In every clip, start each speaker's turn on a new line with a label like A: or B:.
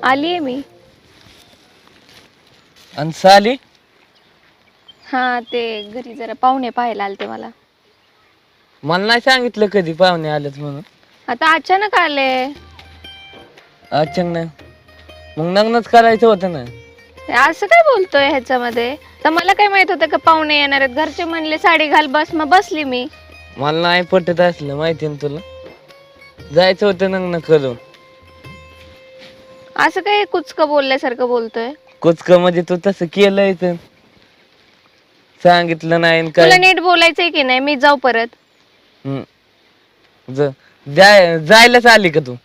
A: आलीये मी.
B: आणि साली
A: हा ते घरी जरा पाहुणे पाहायला आलते मला.
B: मला नाही सांगितलं कधी पाहुणे आलेत म्हणून.
A: आता अचानक आले.
B: अचानक मग लग्नच करायचं होतं ना.
A: असं काय बोलतोय ह्याच्यामध्ये? तर मला काय माहित होतं का पाहुणे येणार आहेत. घरचे म्हणले साडी घाल बस, मग बसली मी.
B: मला नाही पटत असलं माहिती ना तुला. जायचं होतं लग्न करून.
A: असं काय कुचकं बोलल्यासारखं बोलतोय?
B: कुचक म्हणजे तू तसं केलंय तर सांगितलं नाही न
A: तुला
B: काय.
A: नीट बोलायचंय की नाही? मी जाऊ परत?
B: हम्म. जायलाच आली का तू?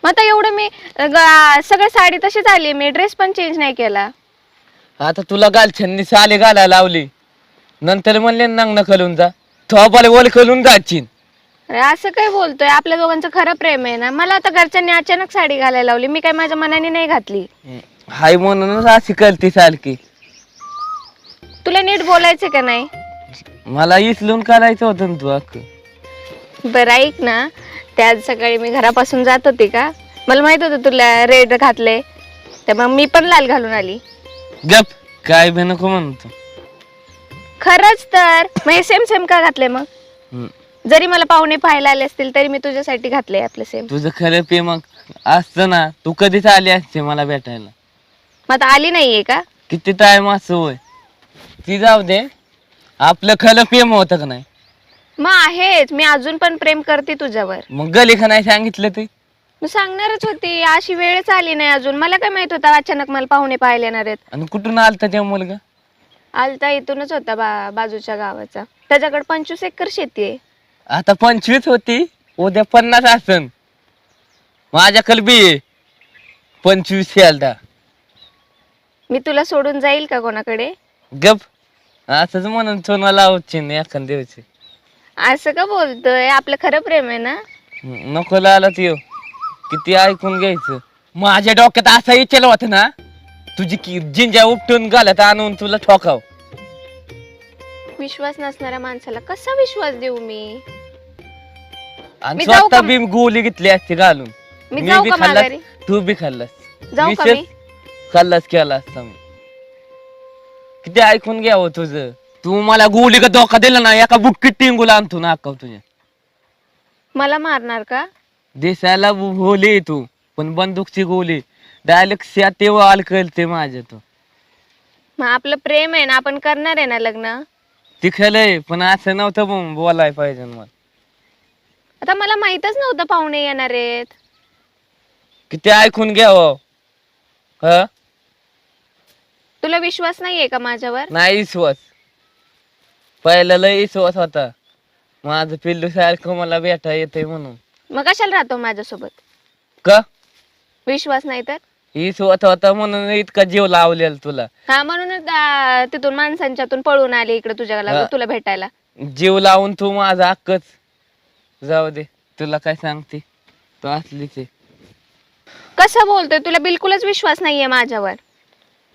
A: मग आता एवढं मी सगळं साडी तशीच आली, मी ड्रेस पण चेंज नाही केला.
B: आता तुला गालछन्नी साली घालायला लावली, नंतर म्हणले लग्न करून जा. थोपाले ओल करून जाशील.
A: अरे असं काय बोलतोय? आपल्या दोघांचं खरं प्रेम आहे ना. मला आता घरच्यांनी अचानक साडी घालायला लावली, मी काय माझ्या मनाने नाही घातली.
B: हाय म्हणूनच अशी करते सारखी.
A: तुला नीट बोलायचं का नाही?
B: मला इसलून करायचं होतं ना तू अख्ख.
A: बरं ऐक ना, त्या आज सकाळी मी घरापासून जात होती का, मला माहित होतं तुला रेड घातले, तर मग मी पण लाल घालून आली.
B: गप काय बी नको म्हणतो.
A: खरंच तर मग हे सेम सेम का घातले मग?
B: हम्म.
A: जरी मला पाहुणे पाहायला आले असतील तरी मी तुझ्यासाठी घातले आपलं सेम.
B: तुझं खरं प्रेम असतं ना, तू कधीच आली असते मला भेटायला.
A: मग आता आली नाहीये का?
B: किती टाइम असं होय. ती जाऊ दे, आपलं खरं प्रेम होतं का नाही?
A: मग आहेच, मी अजून पण प्रेम करते तुझ्यावर.
B: मग गली का नाही सांगितलं ते?
A: मी सांगणारच होती, अशी वेळच आली नाही अजून. मला काय माहित होतं अचानक मला पाहुणे पाहायला येणार आहेत.
B: आणि कुठून आलता त्या मुलगा?
A: आलता इथूनच होता बाजूच्या गावाचा. त्याच्याकडे 25 एकर शेती आहे.
B: आता 25 होती, उद्या 50 असन. माझ्याकडे बी 25 आलता.
A: मी तुला सोडून जाईल का कोणाकडे?
B: गप असंच म्हणून सोना लावची एखाद दिवशी.
A: असं का बोलतोय? आपलं खरं प्रेम आहे ना.
B: नको लाला येऊ. किती ऐकून घ्यायचं. माझ्या डोक्यात असा विचार होता ना, तुझी जिंजा उपटून घालत आणून तुला ठोकाव.
A: विश्वास नसणाऱ्या माणसाला कसा विश्वास देऊ मी?
B: आणि
A: मी जाऊ
B: स्वतः
A: का?
B: बी गोली घेतली असती घालून.
A: मी
B: मी
A: जाऊ
B: बी
A: का
B: खाल्लास,
A: माघारी?
B: तू बी खाल्लास.
A: जाऊ का
B: विशेष
A: मी?
B: खाल्लास केला असता मी. किती ऐकून घ्यावं तुझं. तू मला गोली का धोका दिला ना, एका बुटकीत टिंगूला आणतो ना अक्का तुझ्या.
A: मला मारणार का?
B: दिसायला भोली तू, पण बंदूकची गोली डायरेक्ट तेव्हा अलकलते माझ्या तू.
A: मग आपलं प्रेम आहे ना, आपण करणार आहे ना लग्न.
B: तिखलंय पण असं नव्हतं बोलाय पाहिजे मला.
A: आता मला माहितच नव्हतं पाहुणे येणार आहेत.
B: किती ऐकून घ्यावं. ह
A: तुला विश्वास नाहीये का माझ्यावर?
B: नाही विश्वास. पहिला लय विश्वास होता. माझं पिल्लू सारखं मला भेटा येते म्हणून.
A: मग कशाला राहतो माझ्यासोबत?
B: का
A: विश्वास नाही तर?
B: विश्वास होता म्हणून इतका जीव लावलेला तुला.
A: हा म्हणूनच तिथून माणसांच्यातून पळून आले इकडे
B: हा.
A: तुला भेटायला.
B: जीव लावून तू माझा हक्कच. जाऊ दे, तुला काय सांगते, तू असलीच आहे.
A: कसं बोलतोय? तुला बिलकुलच विश्वास नाहीये माझ्यावर.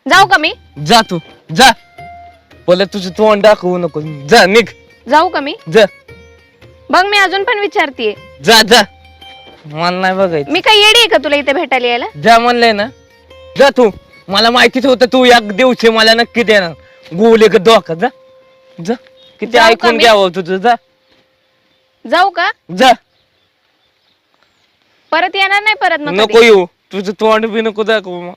A: जाऊ का मी?
B: जा तू जा. बोल तुझं तोंड दाखवू नको. जा निघ.
A: जाऊ का मी?
B: जा
A: बघ मी अजून पण विचारतीये.
B: जा जा. मला नाही बघायचं.
A: मी काही येडी आहे का तुला इथे भेटायला यायला?
B: जा म्हणलंय ना, जा तू. मला माहितीच होतं तू एक दिवशी मला नक्की देणार गोली का धोका. जा जा. किती
A: जाऊ का
B: ऐकून
A: मी?
B: घ्यावं तुझं. जा
A: जाऊ का?
B: जा.
A: परत येणार नाही परत मग
B: नको
A: कधी?
B: येऊ. तुझं तोंड बी नको दाखवू मग.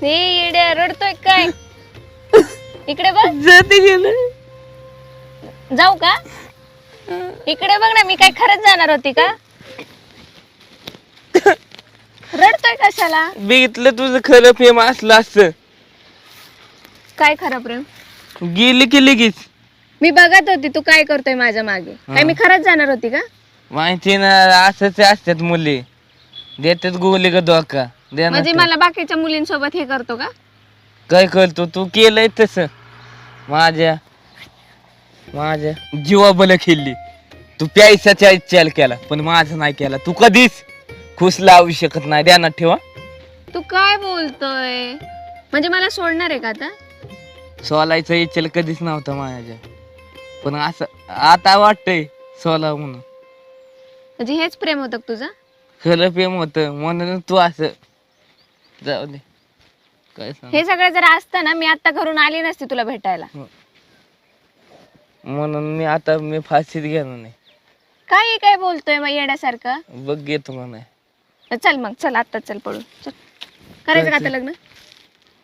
A: हे येड्या रडतोय काय? इकडे बघ.
B: जाते गेलं.
A: जाऊ का? इकडे बघ ना, मी काय खरंच जाणार होती का? रडतोय कशाला?
B: बघितलं तुझं खरं प्रेम असलं असतं.
A: काय खरं प्रेम?
B: गेली की लगेच.
A: मी बघत होती तू काय करतोय माझ्या मागे. काय मी खरंच जाणार होती का?
B: माहिती ना, असंच असतात मुली. देतात गोली का धोका.
A: म्हणजे मला बाकीच्या मुलींसोबत हे करतो का?
B: काय करतो तू? केलंय तस माझ्या माझ्या जीवा बल खेळली तू. प्यायचा चाल केला पण माझं नाही केला तू कधीच. खुश लावू शकत नाही, ध्यानात ठेवा.
A: तू काय बोलतोय? म्हणजे मला सोडणार आहे का आता?
B: सोलायचं इच्छेल कधीच नव्हतं माझ्या, पण असं आता वाटतंय सोला म्हणून.
A: म्हणजे हेच प्रेम होतं का तुझं?
B: खरं प्रेम होतं म्हणून तू असं. जाऊ दे, काय सांग.
A: हे सगळं जर असतं ना, मी आता घरून आली नसती तुला भेटायला.
B: म्हणून मी फाशीत घेणार नाही.
A: काय बोलतोय मग येड्यासारखं?
B: बघ घेतो म्हणा.
A: चल मग, चल आता, चल पळून चल. करायचं का आता लग्न?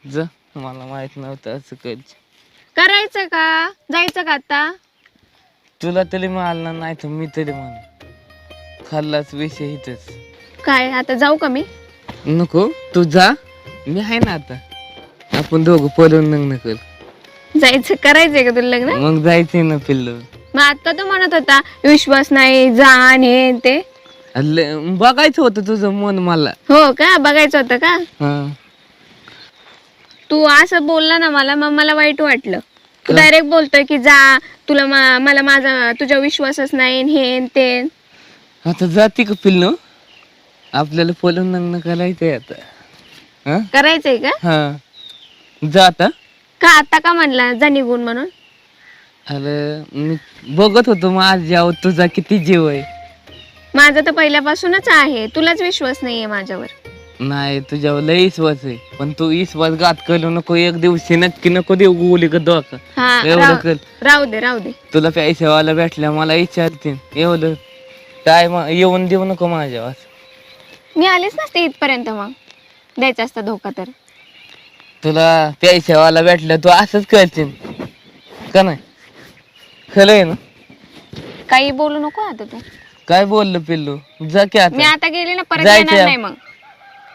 B: जा, मला माहित नव्हतं असं करायचं.
A: करायचं का? जायचं का आता?
B: तुला तरी मारणार नाही तर मी तरी म्हण, खाल्लाच विषय इथंच.
A: काय आता जाऊ का मी?
B: नको, तू जा, मी आहे ना आता. आपण दोघं पळून लग्न कर.
A: जायचं, करायचंय का तुला लग्न?
B: मग जायचंय ना पिल्लू.
A: मग आता तो म्हणत होता विश्वास नाही, जा आणि हे ते.
B: बघायचं होतं तुझं मन मला.
A: हो का? बघायचं होतं का?
B: हा.
A: तू असं बोलला ना मला, मग मला वाईट वाटलं. तू डायरेक्ट बोलतोय की जा, तुला मला माझा तुझ्या विश्वासच नाही, हे न ते.
B: आता जाती का पिल्लू? आपल्याला पळून लग्न करायचंय आता. हा?
A: करायचंय का?
B: हा, जा आता.
A: का आता का म्हणला जा निघून म्हणून?
B: अरे मी बघत होतो माझ्यावर तुझा किती जीव आहे.
A: माझा तर पहिल्यापासूनच आहे, तुलाच विश्वास नाहीये माझ्यावर.
B: नाही, तुझ्यावर लय विश्वास आहे, पण तू विश्वासघात करू नको. एक दिवशी नक्की नको देऊ गोली का धोका.
A: हा,
B: एवढं कर.
A: राहू दे राहू दे.
B: तुला पैशावाला भेटल्या मला विचारतील एवढं काय, येऊन देऊ नको माझ्यावर.
A: मी आलेच नसते इथपर्यंत, मग द्यायचा असता धोका तर.
B: तुला पैशावाला भेटलं तू असंच करशील का नाही? खरं आहे ना?
A: काही बोलू नको आता तू.
B: काय बोललं पिल्लू? जा की
A: मी
B: आता.
A: आता गेली ना, परत
B: जायचं
A: येणार
B: आहे.
A: नाही मग.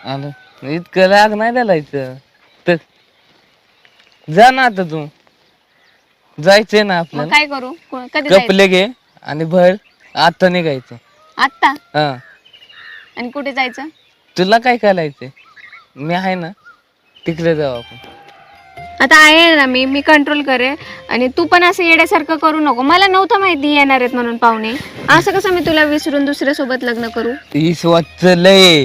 B: आलं इतकं राग नाही द्यायचं तर. जा ना आता तू, जायचंय ना
A: मग
B: आपल्याला.
A: काय करू? कधी जायचं?
B: कपले घे आणि भर, आता निघायचं.
A: आता?
B: हा,
A: आणि कुठे जायचं?
B: तुला काय करायचंय? मी आहे ना, तिकडे जाऊ आपण.
A: आता आहे ना मी कंट्रोल करेन. आणि तू पण असं येड्यासारखं करू नको. मला नव्हतं माहिती येणार आहेत म्हणून पाहुणे. असं कसं मी तुला विसरून दुसऱ्या सोबत लग्न करू?
B: विश्वास लय,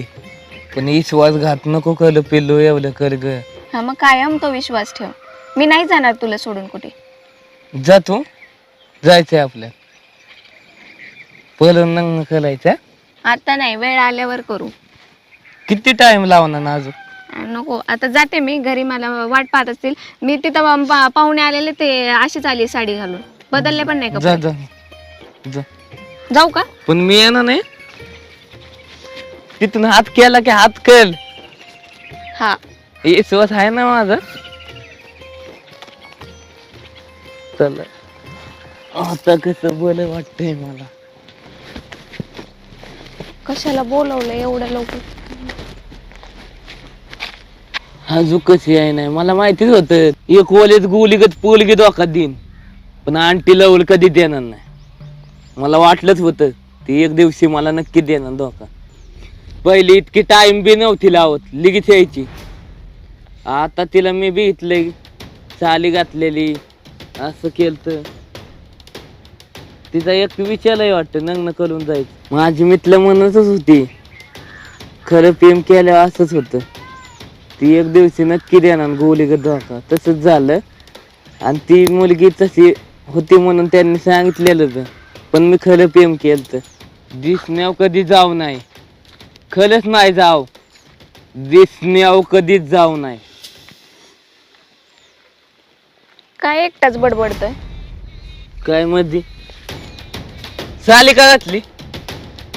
B: पण विश्वास घात नको कर पिल्लू, एवढं कर ग.
A: हा, मग कायम तो विश्वास ठेव. मी नाही जाणार तुला सोडून कुठे.
B: जा तू, जायचंय आपल्या पळून लग्न करायचं.
A: आता नाही, वेळ आल्यावर करू.
B: किती टाइम लावणार ना अजून?
A: नको, आता जाते मी घरी, मला वाट पाहत असतील. मी तिथं पाहुणे आलेले, ते अशीच आली साडी घालून, बदलले पण नाही
B: जा
A: का?
B: जा जा.
A: जाऊ का?
B: पण मी येणार नाही. तिथून हात केला की हात कर.
A: हा,
B: विश्वास आहे ना माझा. चला आता कसं बोल वाटतंय मला.
A: कशाला बोलवलं एवढ्या लवकर?
B: अजून कशी आहे नाही मला माहितीच होत. एक ओलेच गोलीगत पोलगी धोका देईन, पण आंटी लवल कधी देणार नाही. मला वाटलंच होतं ती एक दिवशी मला नक्की देणार धोका. पहिली इतकी टाइम बी नव्हती लावत, लगेच यायची. आता तिला मी बी इथले चाली घातलेली, असं केलं. तिचा एक विचारही वाटतं लग्न करून जायचं. माझी मित्र म्हणतच होती खरं प्रेम केल्यावर असंच होतं, ती एक दिवशी नक्की देणार गोलीगत धोका. तसंच झालं. आणि ती मुलगी तशी होती म्हणून त्यांनी सांगितलेलं, पण मी खरं प्रेम केलं. दिसण्याव कधी जाऊ नाही, खरंच नाही जाऊ, दिसण्याव कधीच जाऊ नाही.
A: काय एकटाच बडबडतोय?
B: काय मध्ये साली का घातली?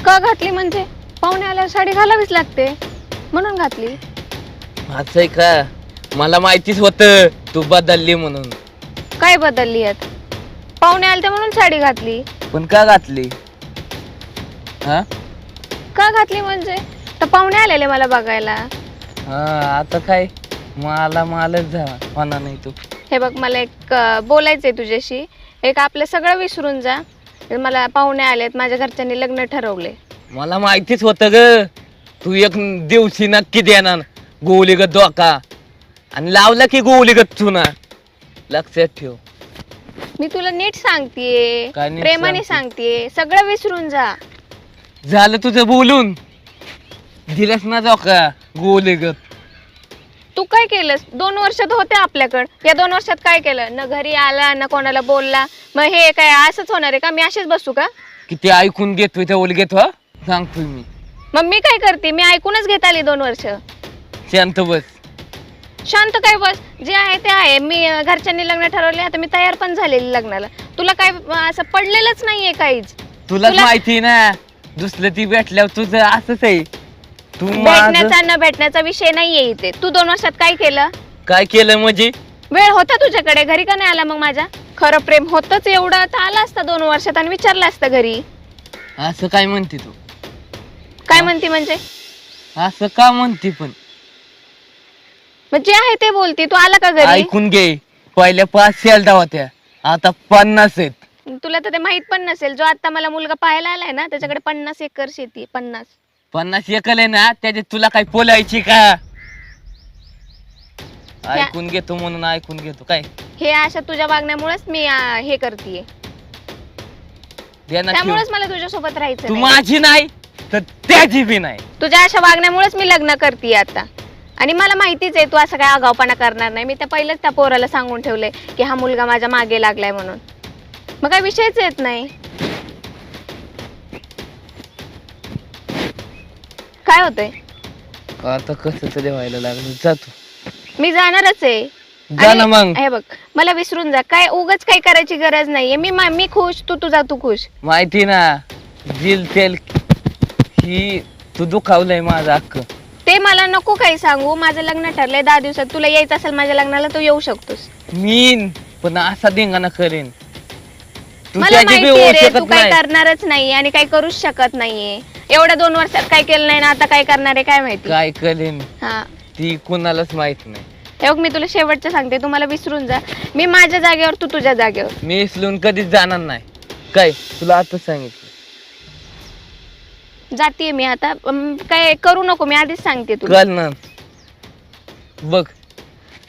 A: का घातली म्हणजे? पाहुणे आल्यावर साडी घालावीच लागते म्हणून घातली.
B: असं आहे का? मला माहितीच होत तू बदलली म्हणून.
A: काय बदलली आहेत? पाहुणे आले ते म्हणून साडी घातली.
B: पण का घातली? हा
A: का घातली म्हणजे? तर पाहुणे आलेले मला बघायला.
B: हा, आता काय मालच झाला होणार नाही तू.
A: हे बघ, मला एक बोलायचंय तुझ्याशी. एक आपलं सगळं विसरून जा. मला पाहुणे आलेत, माझ्या घरच्यांनी लग्न ठरवले.
B: मला माहितीच होत ग तू एक दिवशी नक्की देणार गोलीगत धोका, आणि लावला की गोलीगत चुना. लक्षात ठेव.
A: मी तुला नीट सांगतेय,
B: काय नीट
A: प्रेमाने
B: सांगते?
A: सांगतेय, सगळं विसरून जा.
B: झालं तुझं बोलून. दिल्यास ना जाऊ का गोलेगत.
A: तू काय केलंस 2 वर्षात होते आपल्याकडं, या 2 वर्षात काय केलं? न घरी आला ना कोणाला बोलला. मग हे काय असंच होणार आहे का? मी अशीच बसू का?
B: किती ऐकून घेतोय त्या ओल घेतो सांगतोय मी.
A: मग मी काय करते? मी ऐकूनच घेत आली 2 वर्ष.
B: शांत बस.
A: शांत काय बस, जे आहे ते आहे. मी घरच्यांनी लग्न ठरवले, आता मी तयार पण झालेली लग्नाला. तुला काय असं पडलेलंच नाहीये काहीच.
B: तुलाच माहिती ना दुसरं ती भेटल्यावर तुझं असंच आहे. तू
A: भेटण्याचा न भेटण्याचा विषय नाहीये इथे. तू 2 वर्षात काय केलं?
B: काय केलं म्हणजे?
A: वेळ होता तुझ्याकडे, घरी का नाही आला मग माझ्या? खरं प्रेम होतच एवढं तर आला असता 2 वर्षात आणि विचारलं असतं घरी.
B: असं काय म्हणते तू?
A: काय म्हणते म्हणजे?
B: असं का म्हणते पण?
A: मग जे आहे ते बोलती. तू आला का घरी?
B: ऐकून घे, पहिल्या 5 शेल्डा होत्या, आता 50 आहेत.
A: तुला तर ते माहित पण नसेल. जो आता मला मुलगा पाहायला आलाय ना त्याच्याकडे 50 एकर शेती.
B: 50 एकर आहे ना, त्याच्यात तुला काय बोलायची का? ऐकून घेतो म्हणून ऐकून घेतो काय?
A: हे अशा तुझ्या वागण्यामुळेच मी हे करतीये. त्यामुळेच मला तुझ्या सोबत राहायचं
B: तू
A: नाही.
B: माझी नाही तर त्याची बी नाही.
A: तुझ्या अशा वागण्यामुळेच मी लग्न करते आता. आणि मला माहितीच आहे तू असं काय आगाऊपणा करणार नाही. मी त्या पहिलेच त्या पोराला सांगून ठेवलंय की हा मुलगा माझ्या मागे लागलाय म्हणून. मग काय विषयच येत नाही. काय होतंय?
B: आता कसं तरी व्हायला लागलं. जातो
A: मी जाणारच आहे.
B: जा ना मग.
A: हे बघ, मला विसरून जा. काय उगाच काही करायची गरज नाहीये. मी खुश, तू तुझा तू खुश.
B: माहिती ना जिल तेल ही तू दुखावलंय माझं अख्ख.
A: ते मला नको काही सांगू. माझं लग्न ठरलंय 10 दिवसात. तुला यायचं असेल माझ्या लग्नाला तू येऊ शकतोस.
B: मीन पण असा धिंगाणा करेन तू
A: मला
B: त्याची बी
A: माहिती
B: होऊ
A: रे, तू
B: शकत
A: काय
B: नाही.
A: करणारच नाही आणि काही करूच शकत नाहीये. एवढ्या 2 वर्षात काय केलं नाही ना, आता काय करणार आहे काय माहिती.
B: काय करेन
A: हा,
B: ती कोणालाच माहित नाही.
A: हे बघ, मी तुला शेवटचं सांगते, तू मला विसरून जा. मी माझ्या जागेवर, तू तुझ्या जागेवर.
B: मी इसलून कधीच जाणार नाही. काय तुला आता सांगितलं.
A: जातीये मी आता. काय करू नको, मी आधीच सांगते तुला.
B: कल ना बघ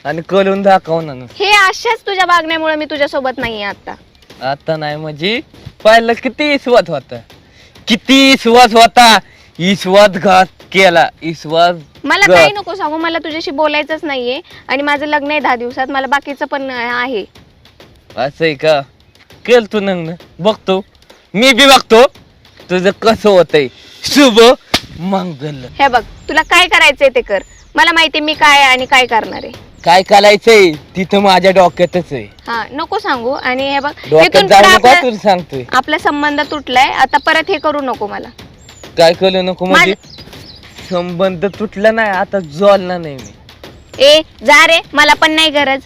B: आणि करून दाखव ना.
A: हे अशाच तुझ्या वागण्यामुळे मी तुझ्या सोबत नाहीये आता.
B: आता नाही म्हणजे पाहिलं किती विश्वास होता, किती विश्वास होता. विश्वासघात केला.
A: मला काही नको सांगू. मला तुझ्याशी बोलायचंच नाहीये आणि माझं लग्न आहे 10 दिवसात. मला बाकीचं पण आहे.
B: असं आहे का? केल तू नंग बघतो, मी बी बघतो तुझं कसं होतंय. शुभ मंगल.
A: हे बघ, तुला काय करायचंय ते कर. मला माहिती मी काय आणि काय करणार आहे.
B: काय करायचंय तिथं माझ्या डोक्यातच आहे.
A: हा, नको सांगू. आणि हे बघ,
B: डोक्यात
A: इथून
B: जाऊ
A: पुढे
B: नका तुला सांगतोय.
A: आपला संबंध तुटलाय. आता परत हे करू नको मला.
B: काय करू नको म्हणजे? संबंध तुटला नाही, आता जोडला नाही मी.
A: ए जा रे, मला पण नाही गरज.